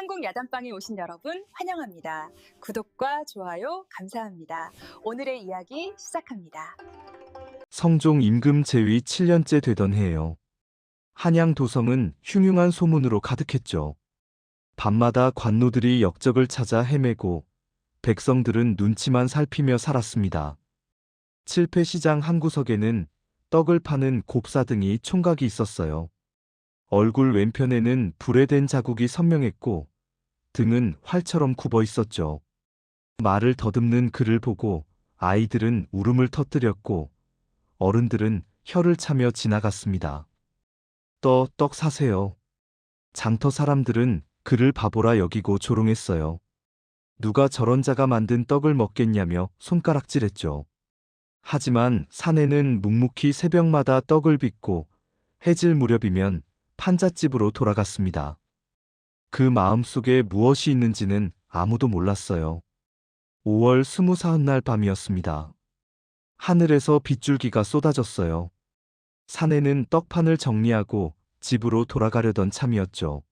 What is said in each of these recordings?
한국 야단방에 오신 여러분 환영합니다. 구독과 좋아요 감사합니다. 오늘의 이야기 시작합니다. 성종 임금 제위 7년째 되던 해예요. 한양 도성은 흉흉한 소문으로 가득했죠. 밤마다 관노들이 역적을 찾아 헤매고 백성들은 눈치만 살피며 살았습니다. 칠패시장 한 구석에는 떡을 파는 곱사등이 총각이 있었어요. 얼굴 왼편에는 불에 댄 자국이 선명했고 등은 활처럼 굽어 있었죠. 말을 더듬는 그를 보고 아이들은 울음을 터뜨렸고 어른들은 혀를 차며 지나갔습니다. 떡 사세요. 장터 사람들은 그를 바보라 여기고 조롱했어요. 누가 저런 자가 만든 떡을 먹겠냐며 손가락질했죠. 하지만 사내는 묵묵히 새벽마다 떡을 빚고 해질 무렵이면 판잣집으로 돌아갔습니다. 그 마음속에 무엇이 있는지는 아무도 몰랐어요. 5월 24날 밤이었습니다. 하늘에서 빗줄기가 쏟아졌어요. 사내는 떡판을 정리하고 집으로 돌아가려던 참이었죠.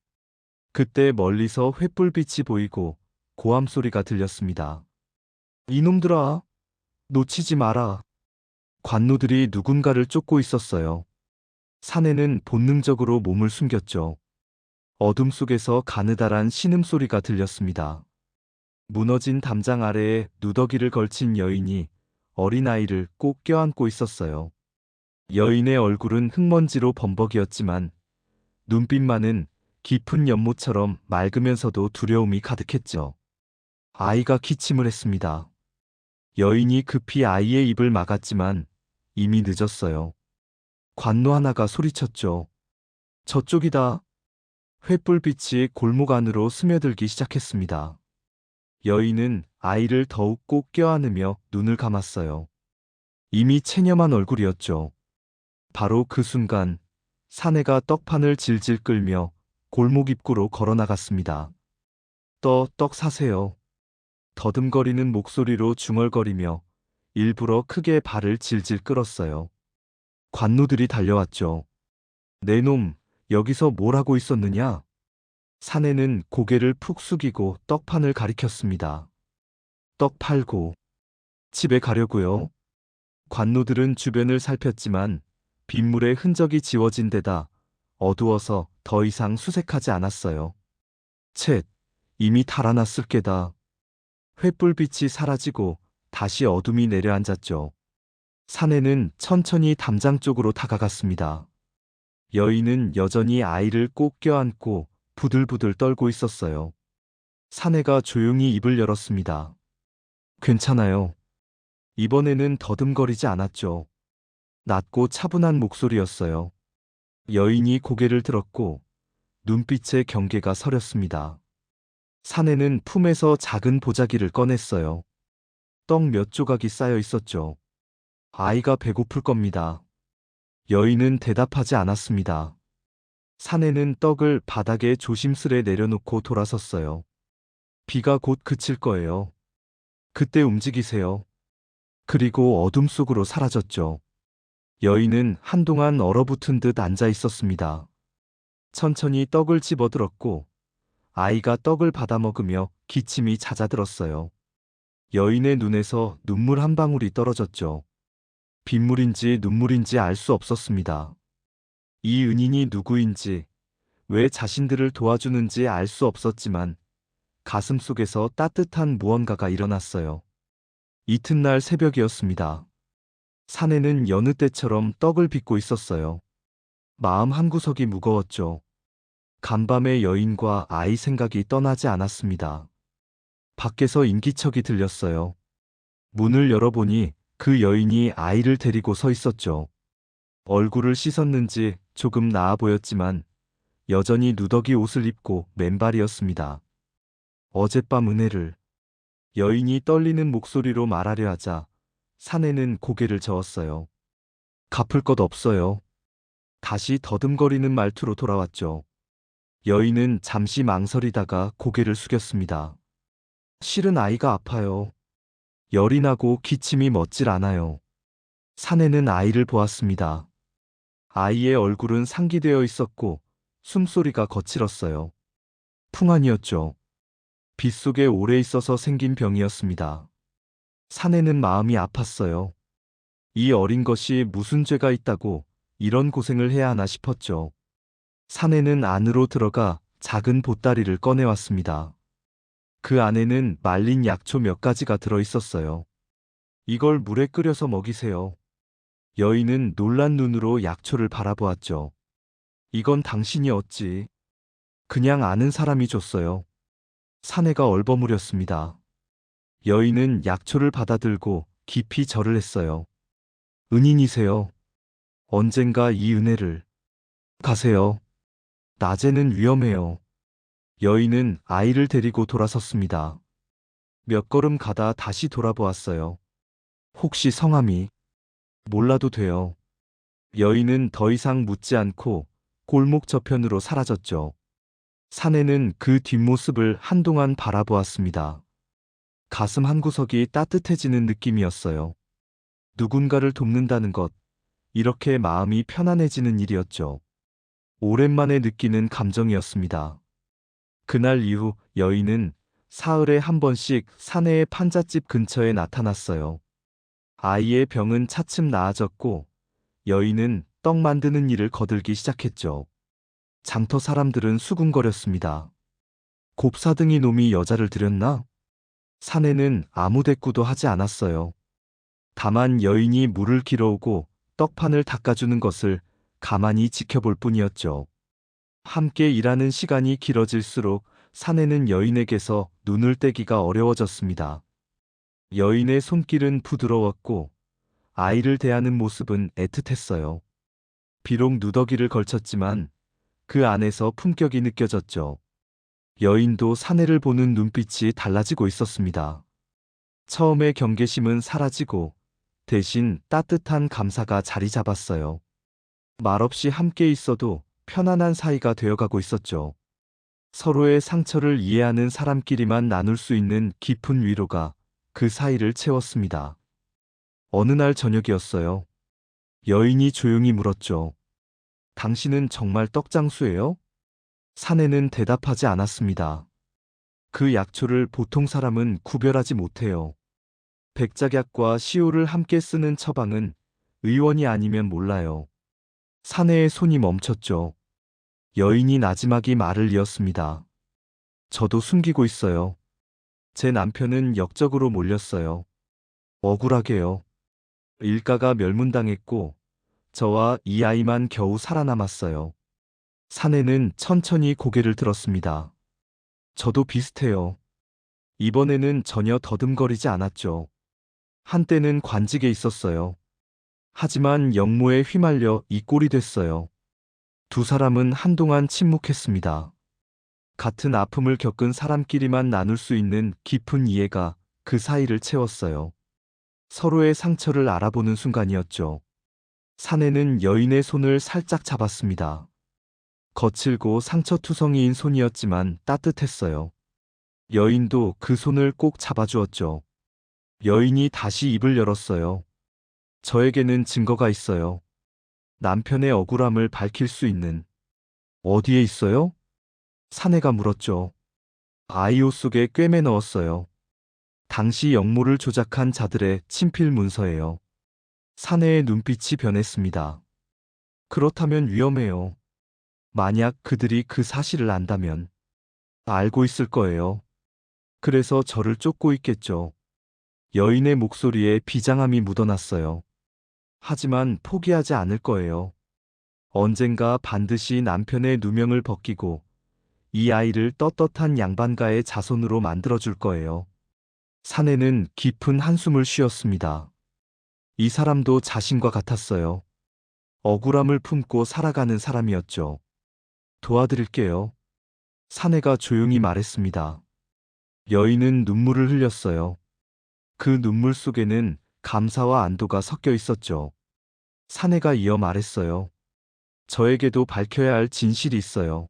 그때 멀리서 횃불빛이 보이고 고함 소리가 들렸습니다. 이놈들아, 놓치지 마라. 관노들이 누군가를 쫓고 있었어요. 사내는 본능적으로 몸을 숨겼죠. 어둠 속에서 가느다란 신음소리가 들렸습니다. 무너진 담장 아래에 누더기를 걸친 여인이 어린아이를 꼭 껴안고 있었어요. 여인의 얼굴은 흙먼지로 범벅이었지만 눈빛만은 깊은 연못처럼 맑으면서도 두려움이 가득했죠. 아이가 기침을 했습니다. 여인이 급히 아이의 입을 막았지만 이미 늦었어요. 관노 하나가 소리쳤죠. 저쪽이다. 횃불빛이 골목 안으로 스며들기 시작했습니다. 여인은 아이를 더욱 꼭 껴안으며 눈을 감았어요. 이미 체념한 얼굴이었죠. 바로 그 순간 사내가 떡판을 질질 끌며 골목 입구로 걸어나갔습니다. 떡 사세요. 더듬거리는 목소리로 중얼거리며 일부러 크게 발을 질질 끌었어요. 관노들이 달려왔죠. 내 놈, 여기서 뭘 하고 있었느냐? 사내는 고개를 푹 숙이고 떡판을 가리켰습니다. 떡 팔고 집에 가려고요. 관노들은 주변을 살폈지만 빗물의 흔적이 지워진 데다 어두워서 더 이상 수색하지 않았어요. 쳇, 이미 달아났을 게다. 횃불빛이 사라지고 다시 어둠이 내려앉았죠. 사내는 천천히 담장 쪽으로 다가갔습니다. 여인은 여전히 아이를 꼭 껴안고 부들부들 떨고 있었어요. 사내가 조용히 입을 열었습니다. 괜찮아요. 이번에는 더듬거리지 않았죠. 낮고 차분한 목소리였어요. 여인이 고개를 들었고 눈빛에 경계가 서렸습니다. 사내는 품에서 작은 보자기를 꺼냈어요. 떡 몇 조각이 쌓여 있었죠. 아이가 배고플 겁니다. 여인은 대답하지 않았습니다. 사내는 떡을 바닥에 조심스레 내려놓고 돌아섰어요. 비가 곧 그칠 거예요. 그때 움직이세요. 그리고 어둠 속으로 사라졌죠. 여인은 한동안 얼어붙은 듯 앉아 있었습니다. 천천히 떡을 집어들었고 아이가 떡을 받아먹으며 기침이 잦아들었어요. 여인의 눈에서 눈물 한 방울이 떨어졌죠. 빗물인지 눈물인지 알 수 없었습니다. 이 은인이 누구인지, 왜 자신들을 도와주는지 알 수 없었지만 가슴 속에서 따뜻한 무언가가 일어났어요. 이튿날 새벽이었습니다. 사내는 여느 때처럼 떡을 빚고 있었어요. 마음 한구석이 무거웠죠. 간밤에 여인과 아이 생각이 떠나지 않았습니다. 밖에서 인기척이 들렸어요. 문을 열어보니 그 여인이 아이를 데리고 서 있었죠. 얼굴을 씻었는지 조금 나아 보였지만 여전히 누더기 옷을 입고 맨발이었습니다. 어젯밤 은혜를 여인이 떨리는 목소리로 말하려 하자 사내는 고개를 저었어요. 갚을 것 없어요. 다시 더듬거리는 말투로 돌아왔죠. 여인은 잠시 망설이다가 고개를 숙였습니다. 실은 아이가 아파요. 열이 나고 기침이 멎질 않아요. 사내는 아이를 보았습니다. 아이의 얼굴은 상기되어 있었고 숨소리가 거칠었어요. 풍한이었죠. 빗속에 오래 있어서 생긴 병이었습니다. 사내는 마음이 아팠어요. 이 어린 것이 무슨 죄가 있다고 이런 고생을 해야 하나 싶었죠. 사내는 안으로 들어가 작은 보따리를 꺼내왔습니다. 그 안에는 말린 약초 몇 가지가 들어 있었어요. 이걸 물에 끓여서 먹이세요. 여인은 놀란 눈으로 약초를 바라보았죠. 이건 당신이 얻지. 그냥 아는 사람이 줬어요. 사내가 얼버무렸습니다. 여인은 약초를 받아들고 깊이 절을 했어요. 은인이세요. 언젠가 이 은혜를. 가세요. 낮에는 위험해요. 여인은 아이를 데리고 돌아섰습니다. 몇 걸음 가다 다시 돌아보았어요. 혹시 성함이? 몰라도 돼요. 여인은 더 이상 묻지 않고 골목 저편으로 사라졌죠. 사내는 그 뒷모습을 한동안 바라보았습니다. 가슴 한구석이 따뜻해지는 느낌이었어요. 누군가를 돕는다는 것, 이렇게 마음이 편안해지는 일이었죠. 오랜만에 느끼는 감정이었습니다. 그날 이후 여인은 사흘에 한 번씩 사내의 판잣집 근처에 나타났어요. 아이의 병은 차츰 나아졌고 여인은 떡 만드는 일을 거들기 시작했죠. 장터 사람들은 수군거렸습니다. 곱사등이 놈이 여자를 들였나? 사내는 아무 대꾸도 하지 않았어요. 다만 여인이 물을 길어오고 떡판을 닦아주는 것을 가만히 지켜볼 뿐이었죠. 함께 일하는 시간이 길어질수록 사내는 여인에게서 눈을 떼기가 어려워졌습니다. 여인의 손길은 부드러웠고 아이를 대하는 모습은 애틋했어요. 비록 누더기를 걸쳤지만 그 안에서 품격이 느껴졌죠. 여인도 사내를 보는 눈빛이 달라지고 있었습니다. 처음에 경계심은 사라지고 대신 따뜻한 감사가 자리 잡았어요. 말없이 함께 있어도 편안한 사이가 되어가고 있었죠. 서로의 상처를 이해하는 사람끼리만 나눌 수 있는 깊은 위로가 그 사이를 채웠습니다. 어느 날 저녁이었어요. 여인이 조용히 물었죠. 당신은 정말 떡장수예요? 사내는 대답하지 않았습니다. 그 약초를 보통 사람은 구별하지 못해요. 백작약과 시오를 함께 쓰는 처방은 의원이 아니면 몰라요. 사내의 손이 멈췄죠. 여인이 나지막이 말을 이었습니다. 저도 숨기고 있어요. 제 남편은 역적으로 몰렸어요. 억울하게요. 일가가 멸문당했고 저와 이 아이만 겨우 살아남았어요. 사내는 천천히 고개를 들었습니다. 저도 비슷해요. 이번에는 전혀 더듬거리지 않았죠. 한때는 관직에 있었어요. 하지만 역모에 휘말려 이 꼴이 됐어요. 두 사람은 한동안 침묵했습니다. 같은 아픔을 겪은 사람끼리만 나눌 수 있는 깊은 이해가 그 사이를 채웠어요. 서로의 상처를 알아보는 순간이었죠. 사내는 여인의 손을 살짝 잡았습니다. 거칠고 상처투성이인 손이었지만 따뜻했어요. 여인도 그 손을 꼭 잡아주었죠. 여인이 다시 입을 열었어요. 저에게는 증거가 있어요. 남편의 억울함을 밝힐 수 있는. 어디에 있어요? 사내가 물었죠. 아이 옷 속에 꿰매 넣었어요. 당시 역모를 조작한 자들의 친필 문서예요. 사내의 눈빛이 변했습니다. 그렇다면 위험해요. 만약 그들이 그 사실을 안다면 알고 있을 거예요. 그래서 저를 쫓고 있겠죠. 여인의 목소리에 비장함이 묻어났어요. 하지만 포기하지 않을 거예요. 언젠가 반드시 남편의 누명을 벗기고 이 아이를 떳떳한 양반가의 자손으로 만들어줄 거예요. 사내는 깊은 한숨을 쉬었습니다. 이 사람도 자신과 같았어요. 억울함을 품고 살아가는 사람이었죠. 도와드릴게요. 사내가 조용히 말했습니다. 여인은 눈물을 흘렸어요. 그 눈물 속에는 감사와 안도가 섞여 있었죠. 사내가 이어 말했어요. 저에게도 밝혀야 할 진실이 있어요.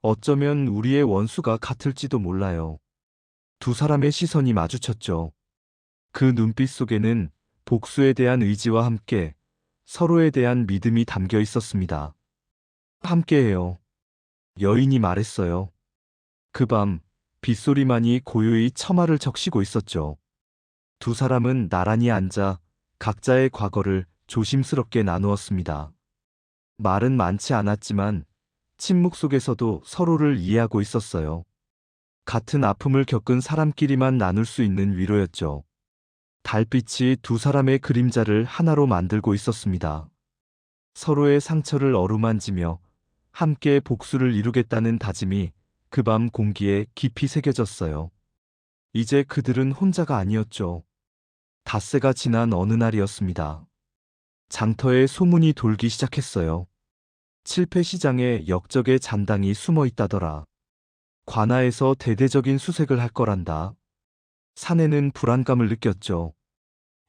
어쩌면 우리의 원수가 같을지도 몰라요. 두 사람의 시선이 마주쳤죠. 그 눈빛 속에는 복수에 대한 의지와 함께 서로에 대한 믿음이 담겨 있었습니다. 함께해요. 여인이 말했어요. 그 밤 빗소리만이 고요히 처마를 적시고 있었죠. 두 사람은 나란히 앉아 각자의 과거를 조심스럽게 나누었습니다. 말은 많지 않았지만 침묵 속에서도 서로를 이해하고 있었어요. 같은 아픔을 겪은 사람끼리만 나눌 수 있는 위로였죠. 달빛이 두 사람의 그림자를 하나로 만들고 있었습니다. 서로의 상처를 어루만지며 함께 복수를 이루겠다는 다짐이 그 밤 공기에 깊이 새겨졌어요. 이제 그들은 혼자가 아니었죠. 닷새가 지난 어느 날이었습니다. 장터에 소문이 돌기 시작했어요. 칠패시장에 역적의 잔당이 숨어 있다더라. 관아에서 대대적인 수색을 할 거란다. 사내는 불안감을 느꼈죠.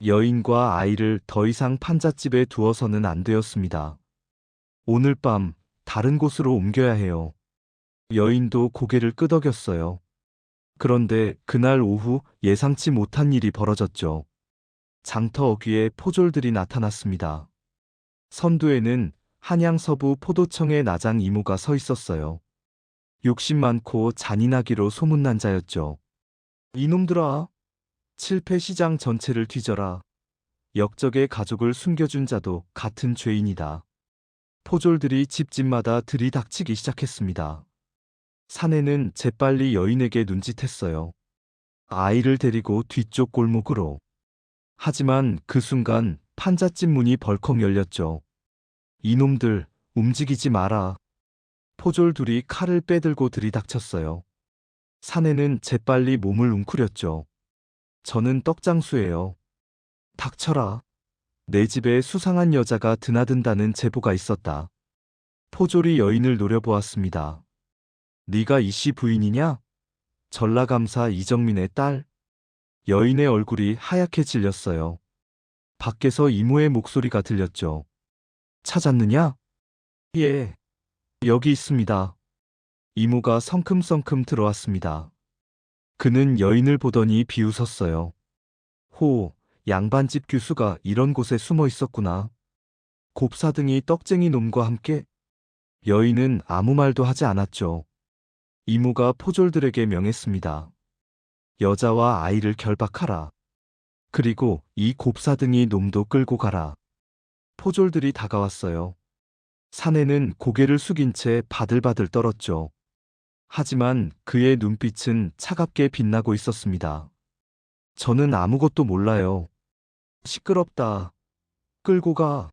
여인과 아이를 더 이상 판잣집에 두어서는 안 되었습니다. 오늘 밤 다른 곳으로 옮겨야 해요. 여인도 고개를 끄덕였어요. 그런데 그날 오후 예상치 못한 일이 벌어졌죠. 장터 어귀에 포졸들이 나타났습니다. 선두에는 한양 서부 포도청의 나장 이모가 서 있었어요. 욕심 많고 잔인하기로 소문난 자였죠. 이놈들아, 칠패시장 전체를 뒤져라. 역적의 가족을 숨겨준 자도 같은 죄인이다. 포졸들이 집집마다 들이닥치기 시작했습니다. 사내는 재빨리 여인에게 눈짓했어요. 아이를 데리고 뒤쪽 골목으로. 하지만 그 순간 판잣집 문이 벌컥 열렸죠. 이놈들, 움직이지 마라. 포졸 둘이 칼을 빼들고 들이닥쳤어요. 사내는 재빨리 몸을 웅크렸죠. 저는 떡장수예요. 닥쳐라. 내 집에 수상한 여자가 드나든다는 제보가 있었다. 포졸이 여인을 노려보았습니다. 네가 이씨 부인이냐? 전라감사 이정민의 딸. 여인의 얼굴이 하얗게 질렸어요. 밖에서 이모의 목소리가 들렸죠. 찾았느냐? 예. 여기 있습니다. 이모가 성큼성큼 들어왔습니다. 그는 여인을 보더니 비웃었어요. 호, 양반집 규수가 이런 곳에 숨어 있었구나. 곱사등이 떡쟁이 놈과 함께. 여인은 아무 말도 하지 않았죠. 이모가 포졸들에게 명했습니다. 여자와 아이를 결박하라. 그리고 이 곱사등이 놈도 끌고 가라. 포졸들이 다가왔어요. 사내는 고개를 숙인 채 바들바들 떨었죠. 하지만 그의 눈빛은 차갑게 빛나고 있었습니다. 저는 아무것도 몰라요. 시끄럽다. 끌고 가.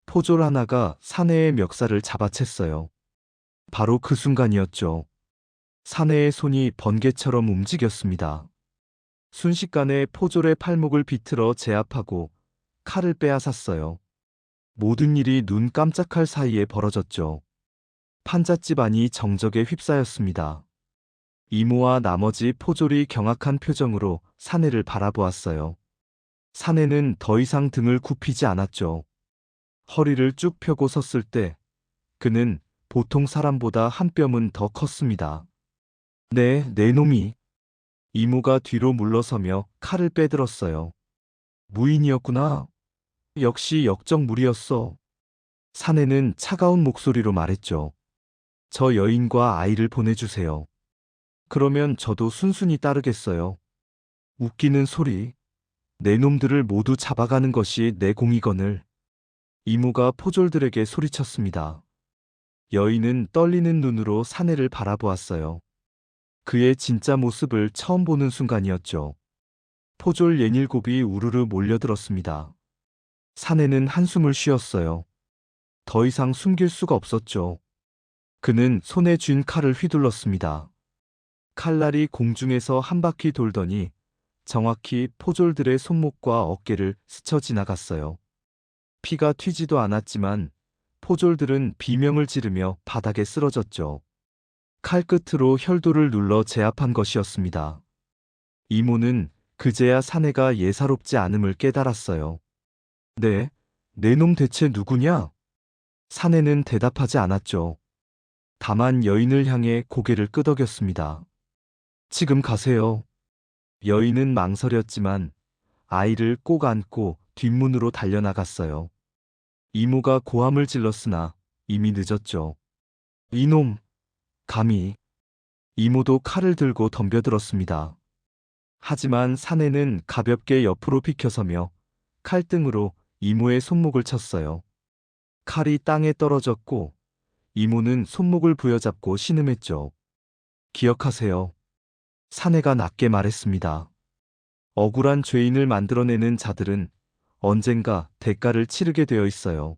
포졸 하나가 사내의 멱살을 잡아챘어요. 바로 그 순간이었죠. 사내의 손이 번개처럼 움직였습니다. 순식간에 포졸의 팔목을 비틀어 제압하고 칼을 빼앗았어요. 모든 일이 눈 깜짝할 사이에 벌어졌죠. 판잣집 안이 정적에 휩싸였습니다. 이모와 나머지 포졸이 경악한 표정으로 사내를 바라보았어요. 사내는 더 이상 등을 굽히지 않았죠. 허리를 쭉 펴고 섰을 때 그는 보통 사람보다 한 뼘은 더 컸습니다. 네, 내 놈이. 이모가 뒤로 물러서며 칼을 빼들었어요. 무인이었구나. 역시 역적무리였어. 사내는 차가운 목소리로 말했죠. 저 여인과 아이를 보내주세요. 그러면 저도 순순히 따르겠어요. 웃기는 소리. 내 놈들을 모두 잡아가는 것이 내 공이거늘. 이모가 포졸들에게 소리쳤습니다. 여인은 떨리는 눈으로 사내를 바라보았어요. 그의 진짜 모습을 처음 보는 순간이었죠. 포졸 예닐곱이 우르르 몰려들었습니다. 사내는 한숨을 쉬었어요. 더 이상 숨길 수가 없었죠. 그는 손에 쥔 칼을 휘둘렀습니다. 칼날이 공중에서 한 바퀴 돌더니 정확히 포졸들의 손목과 어깨를 스쳐 지나갔어요. 피가 튀지도 않았지만 포졸들은 비명을 지르며 바닥에 쓰러졌죠. 칼끝으로 혈도를 눌러 제압한 것이었습니다. 이모는 그제야 사내가 예사롭지 않음을 깨달았어요. 네, 내 놈 대체 누구냐? 사내는 대답하지 않았죠. 다만 여인을 향해 고개를 끄덕였습니다. 지금 가세요. 여인은 망설였지만 아이를 꼭 안고 뒷문으로 달려나갔어요. 이모가 고함을 질렀으나 이미 늦었죠. 이놈! 감히! 이모도 칼을 들고 덤벼들었습니다. 하지만 사내는 가볍게 옆으로 비켜서며 칼등으로 이모의 손목을 쳤어요. 칼이 땅에 떨어졌고 이모는 손목을 부여잡고 신음했죠. 기억하세요. 사내가 낮게 말했습니다. 억울한 죄인을 만들어내는 자들은 언젠가 대가를 치르게 되어 있어요.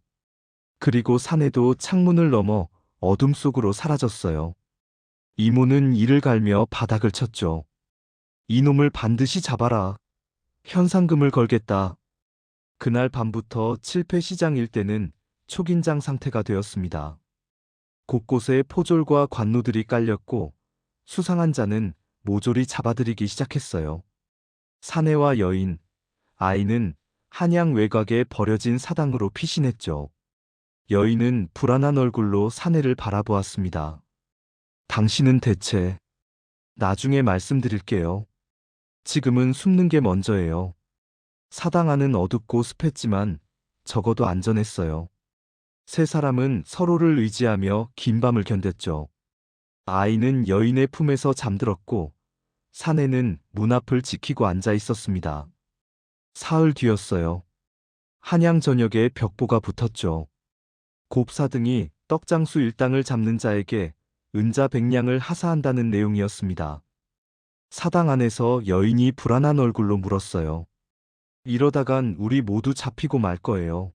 그리고 사내도 창문을 넘어 어둠 속으로 사라졌어요. 이모는 이를 갈며 바닥을 쳤죠. 이놈을 반드시 잡아라. 현상금을 걸겠다. 그날 밤부터 칠패시장 일대는 초긴장 상태가 되었습니다. 곳곳에 포졸과 관노들이 깔렸고 수상한 자는 모조리 잡아들이기 시작했어요. 사내와 여인, 아이는 한양 외곽에 버려진 사당으로 피신했죠. 여인은 불안한 얼굴로 사내를 바라보았습니다. 당신은 대체... 나중에 말씀드릴게요. 지금은 숨는 게 먼저예요. 사당 안은 어둡고 습했지만 적어도 안전했어요. 세 사람은 서로를 의지하며 긴 밤을 견뎠죠. 아이는 여인의 품에서 잠들었고 사내는 문 앞을 지키고 앉아 있었습니다. 사흘 뒤였어요. 한양 전역에 벽보가 붙었죠. 곱사등이 떡장수 일당을 잡는 자에게 은자 100냥을 하사한다는 내용이었습니다. 사당 안에서 여인이 불안한 얼굴로 물었어요. 이러다간 우리 모두 잡히고 말 거예요.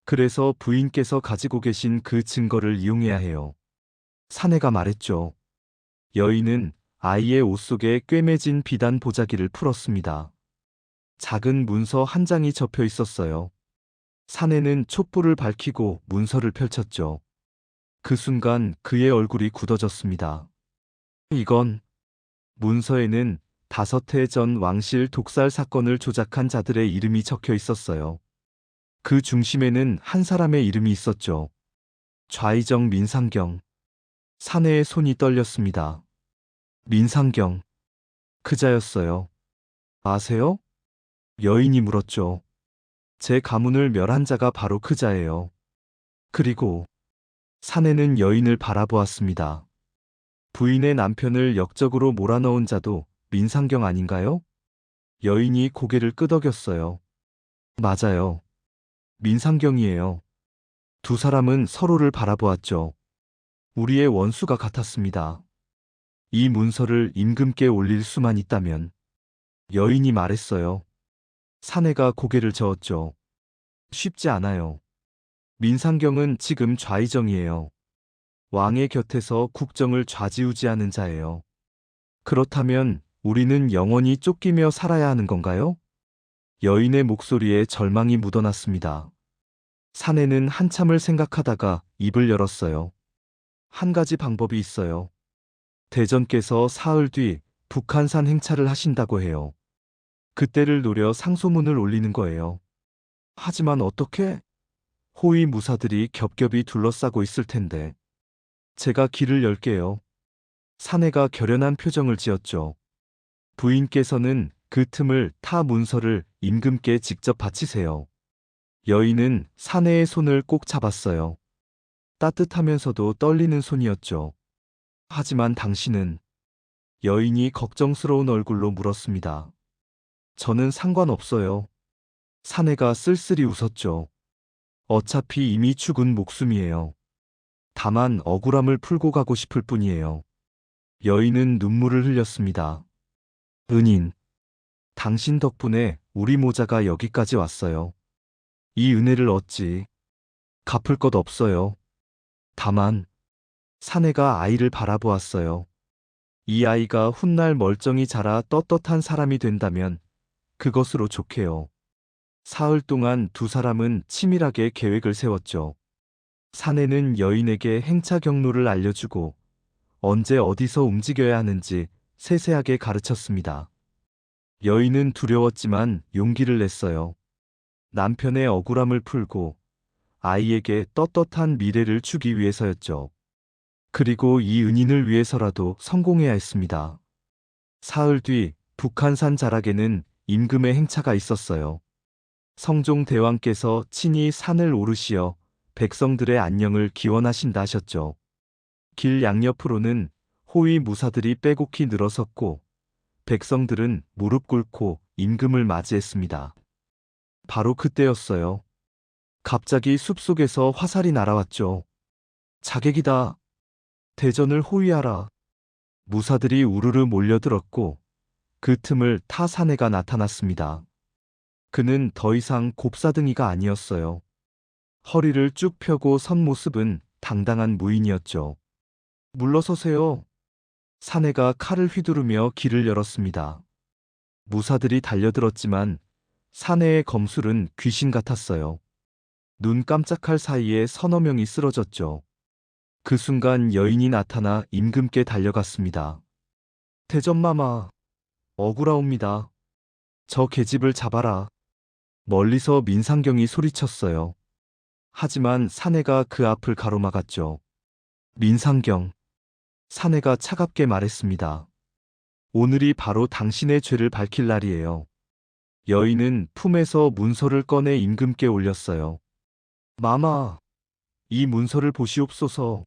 그래서 부인께서 가지고 계신 그 증거를 이용해야 해요. 사내가 말했죠. 여인은 아이의 옷 속에 꿰매진 비단 보자기를 풀었습니다. 작은 문서 한 장이 접혀 있었어요. 사내는 촛불을 밝히고 문서를 펼쳤죠. 그 순간 그의 얼굴이 굳어졌습니다. 이건... 문서에는 5해 전 왕실 독살 사건을 조작한 자들의 이름이 적혀 있었어요. 그 중심에는 한 사람의 이름이 있었죠. 좌의정 민상경. 사내의 손이 떨렸습니다. 민상경. 그자였어요. 아세요? 여인이 물었죠. 제 가문을 멸한 자가 바로 그자예요. 그리고 사내는 여인을 바라보았습니다. 부인의 남편을 역적으로 몰아넣은 자도 민상경 아닌가요? 여인이 고개를 끄덕였어요. 맞아요. 민상경이에요. 두 사람은 서로를 바라보았죠. 우리의 원수가 같았습니다. 이 문서를 임금께 올릴 수만 있다면. 여인이 말했어요. 사내가 고개를 저었죠. 쉽지 않아요. 민상경은 지금 좌의정이에요. 왕의 곁에서 국정을 좌지우지하는 자예요. 그렇다면 우리는 영원히 쫓기며 살아야 하는 건가요? 여인의 목소리에 절망이 묻어났습니다. 사내는 한참을 생각하다가 입을 열었어요. 한 가지 방법이 있어요. 대전께서 사흘 뒤 북한산 행차를 하신다고 해요. 그때를 노려 상소문을 올리는 거예요. 하지만 어떻게? 호위 무사들이 겹겹이 둘러싸고 있을 텐데. 제가 길을 열게요. 사내가 결연한 표정을 지었죠. 부인께서는 그 틈을 타 문서를 임금께 직접 바치세요. 여인은 사내의 손을 꼭 잡았어요. 따뜻하면서도 떨리는 손이었죠. 하지만 당신은? 여인이 걱정스러운 얼굴로 물었습니다. 저는 상관없어요. 사내가 쓸쓸히 웃었죠. 어차피 이미 죽은 목숨이에요. 다만 억울함을 풀고 가고 싶을 뿐이에요. 여인은 눈물을 흘렸습니다. 은인, 당신 덕분에 우리 모자가 여기까지 왔어요. 이 은혜를 어찌 갚을 것 없어요. 다만 사내가 아이를 바라보았어요. 이 아이가 훗날 멀쩡히 자라 떳떳한 사람이 된다면 그것으로 좋게요. 사흘 동안 두 사람은 치밀하게 계획을 세웠죠. 사내는 여인에게 행차 경로를 알려주고 언제 어디서 움직여야 하는지 세세하게 가르쳤습니다. 여인은 두려웠지만 용기를 냈어요. 남편의 억울함을 풀고 아이에게 떳떳한 미래를 주기 위해서였죠. 그리고 이 은인을 위해서라도 성공해야 했습니다. 사흘 뒤 북한산 자락에는 임금의 행차가 있었어요. 성종 대왕께서 친히 산을 오르시어 백성들의 안녕을 기원하신다 하셨죠. 길 양옆으로는 호위 무사들이 빼곡히 늘어섰고 백성들은 무릎 꿇고 임금을 맞이했습니다. 바로 그때였어요. 갑자기 숲속에서 화살이 날아왔죠. 자객이다. 대전을 호위하라. 무사들이 우르르 몰려들었고 그 틈을 타 사내가 나타났습니다. 그는 더 이상 곱사등이가 아니었어요. 허리를 쭉 펴고 선 모습은 당당한 무인이었죠. 물러서세요. 사내가 칼을 휘두르며 길을 열었습니다. 무사들이 달려들었지만 사내의 검술은 귀신 같았어요. 눈 깜짝할 사이에 서너 명이 쓰러졌죠. 그 순간 여인이 나타나 임금께 달려갔습니다. 대전마마, 억울하옵니다. 저 계집을 잡아라. 멀리서 민상경이 소리쳤어요. 하지만 사내가 그 앞을 가로막았죠. 민상경. 사내가 차갑게 말했습니다. 오늘이 바로 당신의 죄를 밝힐 날이에요. 여인은 품에서 문서를 꺼내 임금께 올렸어요. 마마, 이 문서를 보시옵소서.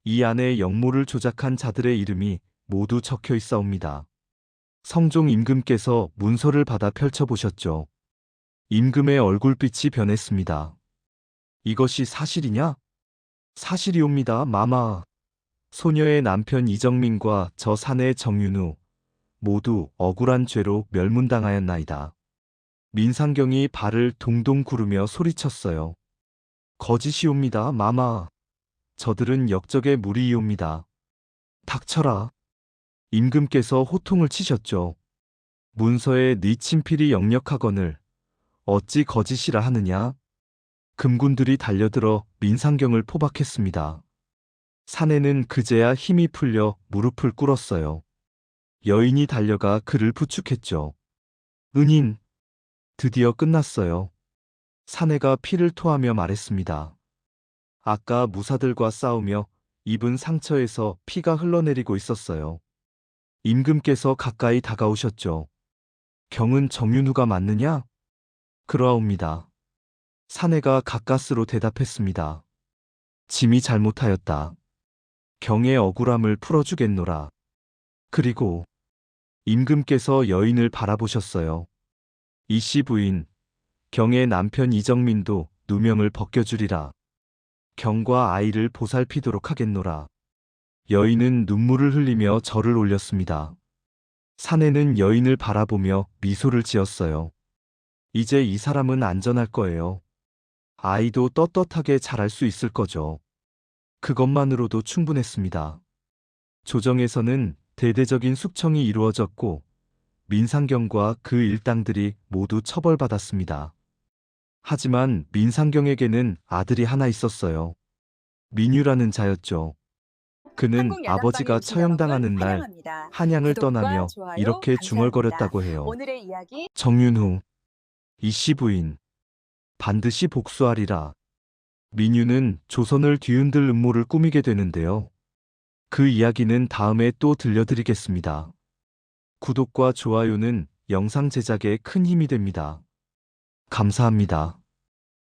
이 안에 역모를 조작한 자들의 이름이 모두 적혀 있사옵니다. 성종 임금께서 문서를 받아 펼쳐보셨죠. 임금의 얼굴빛이 변했습니다. 이것이 사실이냐? 사실이옵니다, 마마. 소녀의 남편 이정민과 저 사내의 정윤우 모두 억울한 죄로 멸문당하였나이다. 민상경이 발을 동동 구르며 소리쳤어요. 거짓이옵니다, 마마. 저들은 역적의 무리이옵니다. 닥쳐라. 임금께서 호통을 치셨죠. 문서에 네 친필이 역력하거늘 어찌 거짓이라 하느냐? 금군들이 달려들어 민상경을 포박했습니다. 사내는 그제야 힘이 풀려 무릎을 꿇었어요. 여인이 달려가 그를 부축했죠. 은인, 드디어 끝났어요. 사내가 피를 토하며 말했습니다. 아까 무사들과 싸우며 입은 상처에서 피가 흘러내리고 있었어요. 임금께서 가까이 다가오셨죠. 경은 정윤우가 맞느냐? 그러하옵니다. 사내가 가까스로 대답했습니다. 짐이 잘못하였다. 경의 억울함을 풀어주겠노라. 그리고 임금께서 여인을 바라보셨어요. 이씨 부인, 경의 남편 이정민도 누명을 벗겨주리라. 경과 아이를 보살피도록 하겠노라. 여인은 눈물을 흘리며 절을 올렸습니다. 사내는 여인을 바라보며 미소를 지었어요. 이제 이 사람은 안전할 거예요. 아이도 떳떳하게 자랄 수 있을 거죠. 그것만으로도 충분했습니다. 조정에서는 대대적인 숙청이 이루어졌고 민상경과 그 일당들이 모두 처벌받았습니다. 하지만 민상경에게는 아들이 하나 있었어요. 민유라는 자였죠. 그는 한국야당방에 아버지가 오신 처형당하는 여러분 날 환영합니다. 한양을 구독과 떠나며 좋아요 이렇게 감사합니다. 중얼거렸다고 해요. 오늘의 이야기 정윤후, 이씨 부인, 반드시 복수하리라. 민유는 조선을 뒤흔들 음모를 꾸미게 되는데요. 그 이야기는 다음에 또 들려드리겠습니다. 구독과 좋아요는 영상 제작에 큰 힘이 됩니다. 감사합니다.